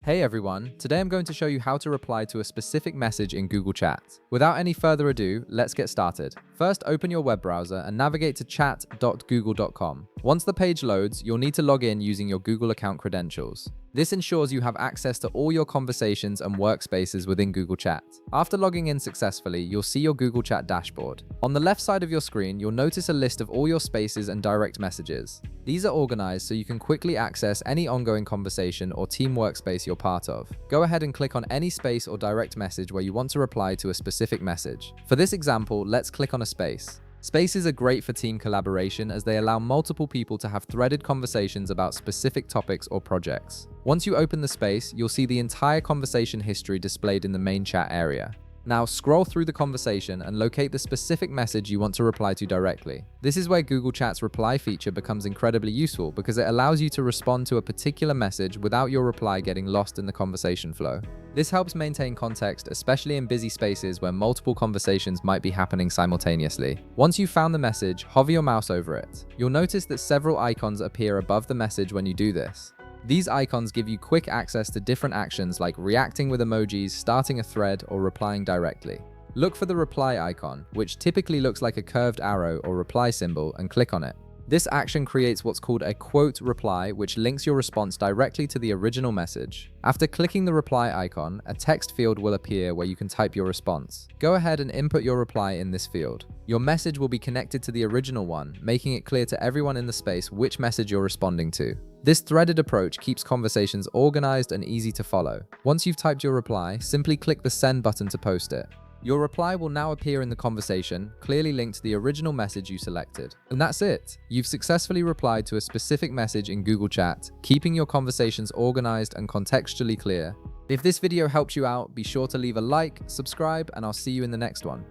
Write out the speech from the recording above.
Hey everyone, today I'm going to show you how to reply to a specific message in Google Chat. Without any further ado, let's get started. First, open your web browser and navigate to chat.google.com. Once the page loads, you'll need to log in using your Google account credentials. This ensures you have access to all your conversations and workspaces within Google Chat. After logging in successfully, you'll see your Google Chat dashboard. On the left side of your screen, you'll notice a list of all your spaces and direct messages. These are organized so you can quickly access any ongoing conversation or team workspace you're part of. Go ahead and click on any space or direct message where you want to reply to a specific message. For this example, let's click on a space. Spaces are great for team collaboration as they allow multiple people to have threaded conversations about specific topics or projects. Once you open the space, you'll see the entire conversation history displayed in the main chat area. Now scroll through the conversation and locate the specific message you want to reply to directly. This is where Google Chat's reply feature becomes incredibly useful because it allows you to respond to a particular message without your reply getting lost in the conversation flow. This helps maintain context, especially in busy spaces where multiple conversations might be happening simultaneously. Once you've found the message, hover your mouse over it. You'll notice that several icons appear above the message when you do this. These icons give you quick access to different actions like reacting with emojis, starting a thread, or replying directly. Look for the reply icon, which typically looks like a curved arrow or reply symbol, and click on it. This action creates what's called a quote reply, which links your response directly to the original message. After clicking the reply icon, a text field will appear where you can type your response. Go ahead and input your reply in this field. Your message will be connected to the original one, making it clear to everyone in the space which message you're responding to. This threaded approach keeps conversations organized and easy to follow. Once you've typed your reply, simply click the send button to post it. Your reply will now appear in the conversation, clearly linked to the original message you selected. And that's it. You've successfully replied to a specific message in Google Chat, keeping your conversations organized and contextually clear. If this video helped you out, be sure to leave a like, subscribe, and I'll see you in the next one.